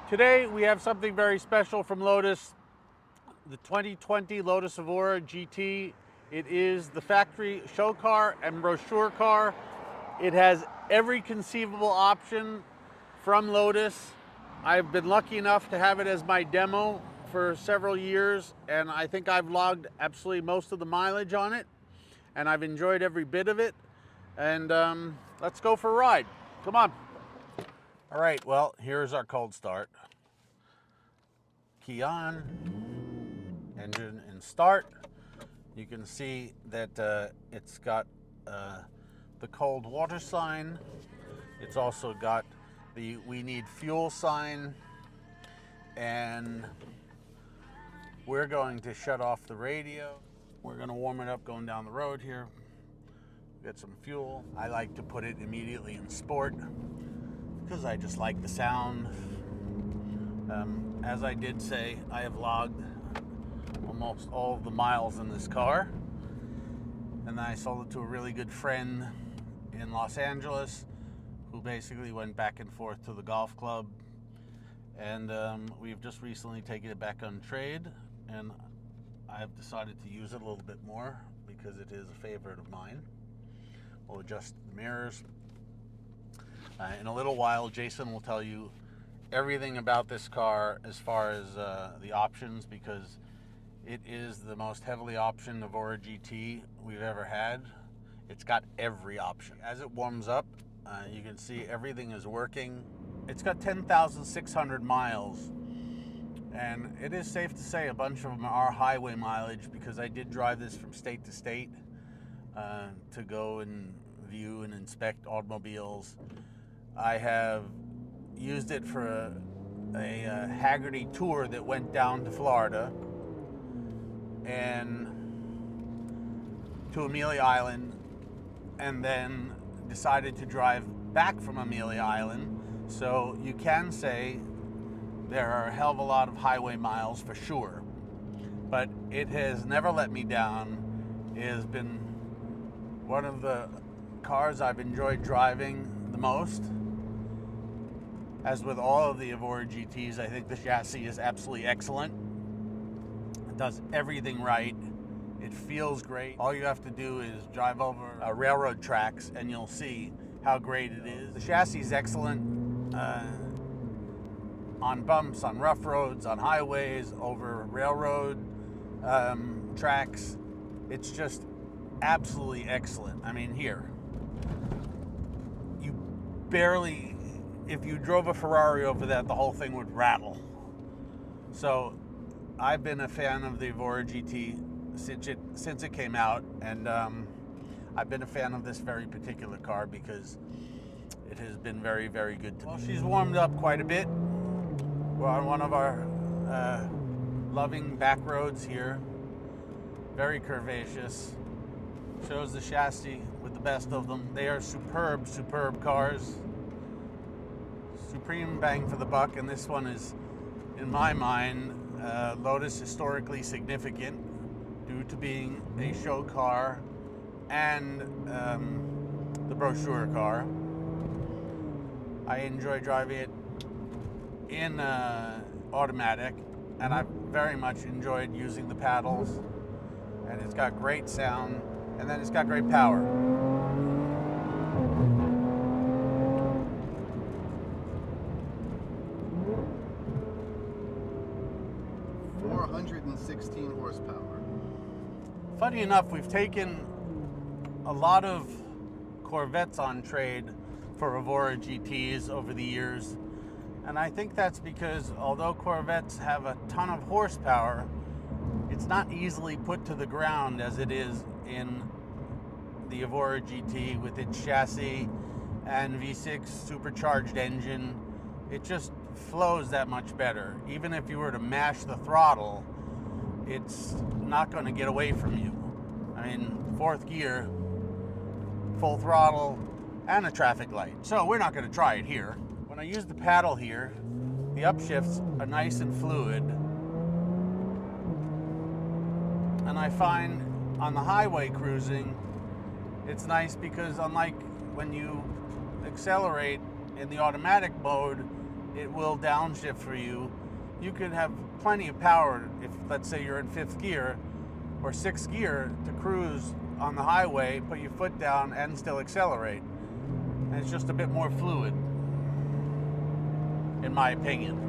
Today we have something very special from Lotus, the 2020 Lotus Evora GT. It is the factory show car and brochure car. It has every conceivable option from Lotus. I've been lucky enough to have it as my demo for several years, and I think I've logged absolutely most of the mileage on it, and I've enjoyed every bit of it. And let's go for a ride. Come on. All right, well, here's our cold start. Key on, engine and start. You can see that it's got the cold water sign. It's also got the we need fuel sign, and we're going to shut off the radio. We're going to warm it up going down the road here. Get some fuel. I like to put it immediately in sport because I just like the sound. As I did say, I have logged almost all of the miles in this car, and I sold it to a really good friend in Los Angeles who basically went back and forth to the golf club, and we've just recently taken it back on trade, and I've decided to use it a little bit more because it is a favorite of mine. We'll adjust the mirrors. In a little while, Jason will tell you everything about this car as far as the options, because it is the most heavily optioned Evora GT we've ever had. It's got every option. As it warms up, you can see everything is working. It's got 10,600 miles, and it is safe to say a bunch of them are highway mileage, because I did drive this from state to state to go and view and inspect automobiles. I have used it for a Haggerty tour that went down to Florida and to Amelia Island, and then decided to drive back from Amelia Island. So you can say there are a hell of a lot of highway miles for sure, but it has never let me down. It has been one of the cars I've enjoyed driving the most. As with all of the Evora GTs, I think the chassis is absolutely excellent. It does everything right. It feels great. All you have to do is drive over railroad tracks and you'll see how great it is. The chassis is excellent on bumps, on rough roads, on highways, over railroad tracks. It's just absolutely excellent. I mean, here, you barely, if you drove a Ferrari over that, the whole thing would rattle. So I've been a fan of the Evora GT since it came out, and I've been a fan of this very particular car because it has been very, very good to me. Well, she's warmed up quite a bit. We're on one of our loving back roads here. Very curvaceous. Shows the chassis with the best of them. They are superb, superb cars. Supreme bang for the buck, and this one is, in my mind, Lotus historically significant due to being a show car and the brochure car. I enjoy driving it in automatic, and I've very much enjoyed using the paddles, and it's got great sound, and then it's got great power. 416 horsepower. Funny enough, we've taken a lot of Corvettes on trade for Evora GTs over the years, and I think that's because although Corvettes have a ton of horsepower, it's not easily put to the ground as it is in the Evora GT with its chassis and V6 supercharged engine. It just flows that much better. Even if you were to mash the throttle, it's not going to get away from you. I mean, fourth gear, full throttle, and a traffic light. So we're not going to try it here. When I use the paddle here, the upshifts are nice and fluid. And I find on the highway cruising, it's nice because unlike when you accelerate in the automatic mode, it will downshift for you. You could have plenty of power if, let's say, you're in 5th gear or 6th gear to cruise on the highway, put your foot down and still accelerate. And it's just a bit more fluid, in my opinion.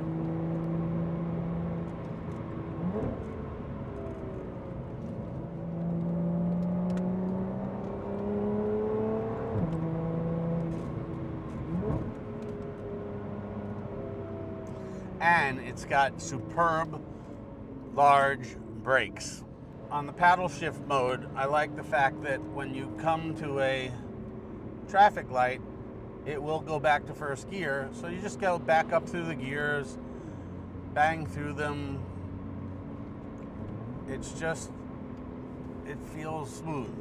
And it's got superb large brakes. On the paddle shift mode, I like the fact that when you come to a traffic light, it will go back to 1st gear. So you just go back up through the gears, bang through them. It's just, it feels smooth.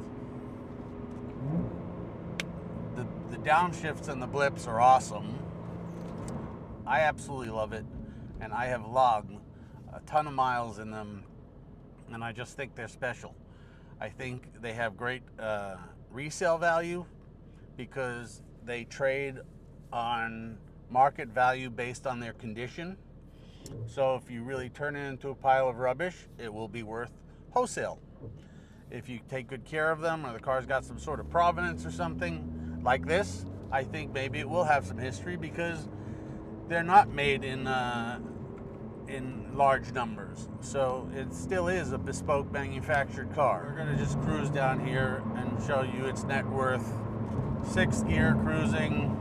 The downshifts and the blips are awesome. I absolutely love it. And I have logged a ton of miles in them, and I just think they're special. I think they have great resale value because they trade on market value based on their condition. So if you really turn it into a pile of rubbish, it will be worth wholesale. If you take good care of them, or the car's got some sort of provenance or something like this, I think maybe it will have some history because they're not made in large numbers. So it still is a bespoke manufactured car. We're gonna just cruise down here and show you its net worth. 6th gear cruising,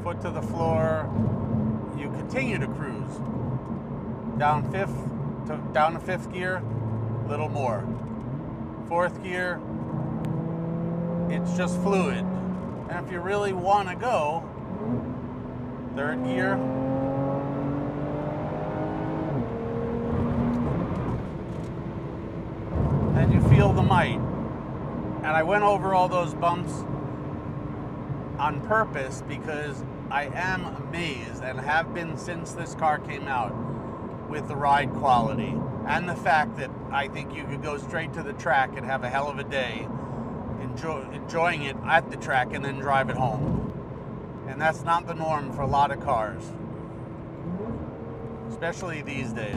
foot to the floor. You continue to cruise. Down to 5th gear, little more. 4th gear, it's just fluid. And if you really wanna go, 3rd gear, and you feel the might. And I went over all those bumps on purpose because I am amazed, and have been since this car came out, with the ride quality and the fact that I think you could go straight to the track and have a hell of a day enjoying it at the track and then drive it home. And that's not the norm for a lot of cars, especially these days.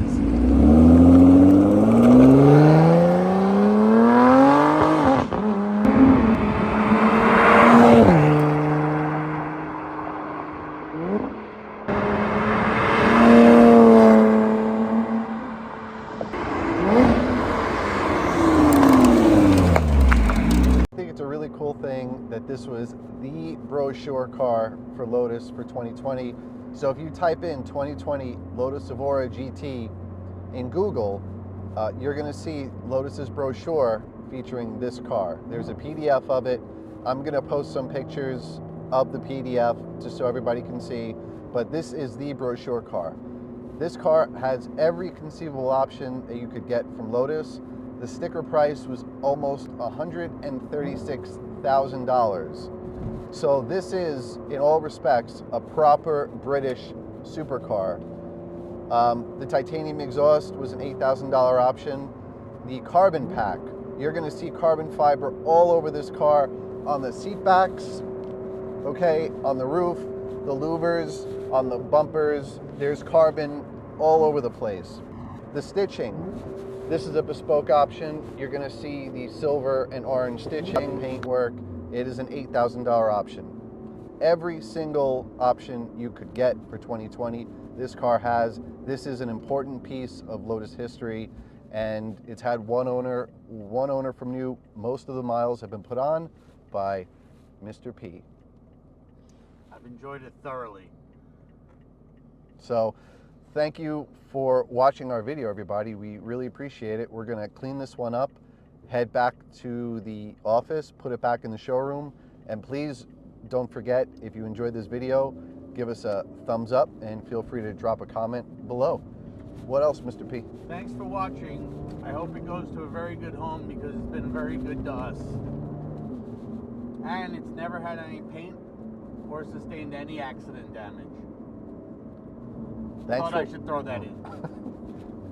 Thing that this was the brochure car for Lotus for 2020. So if you type in 2020 Lotus Evora GT in Google, you're going to see Lotus's brochure featuring this car. There's a PDF of it. I'm going to post some pictures of the PDF just so everybody can see, but this is the brochure car. This car has every conceivable option that you could get from Lotus. The sticker price was almost $136,000. So this is, in all respects, a proper British supercar. The titanium exhaust was an $8,000 option. The carbon pack, you're going to see carbon fiber all over this car, on the seat backs, okay, on the roof, the louvers, on the bumpers. There's carbon all over the place. The stitching, this is a bespoke option. You're going to see the silver and orange stitching, paintwork. It is an $8,000 option. Every single option you could get for 2020, this car has. This is an important piece of Lotus history, and it's had one owner from new. Most of the miles have been put on by Mr. P. I've enjoyed it thoroughly. So thank you for watching our video, everybody. We really appreciate it. We're going to clean this one up, head back to the office, put it back in the showroom, and please don't forget, if you enjoyed this video, give us a thumbs up and feel free to drop a comment below. What else, Mr. P? Thanks for watching. I hope it goes to a very good home because it's been very good to us. And it's never had any paint or sustained any accident damage. Thought I should throw that in.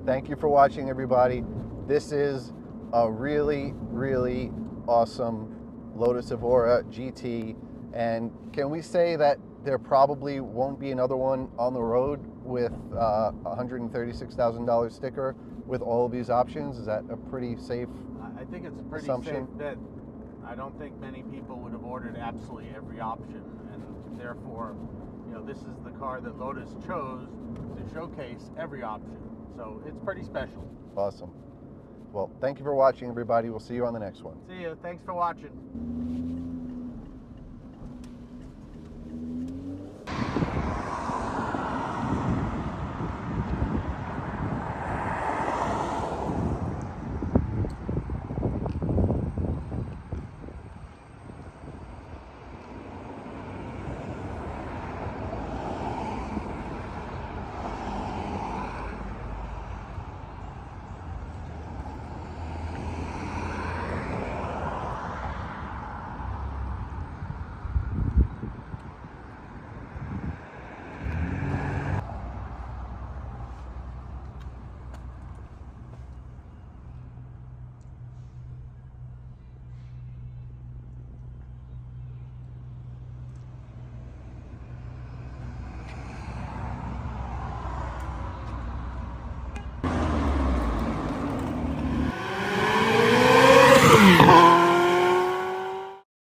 Thank you for watching, everybody. This is a really, really awesome Lotus Evora GT. And can we say that there probably won't be another one on the road with a $136,000 sticker with all of these options. Is that a pretty safe I think it's a pretty assumption? safe bet. I don't think many people would have ordered absolutely every option, and therefore, you know, this is the car that Lotus chose to showcase every option. So it's pretty special. Awesome. Well, thank you for watching, everybody. We'll see you on the next one. See you. Thanks for watching.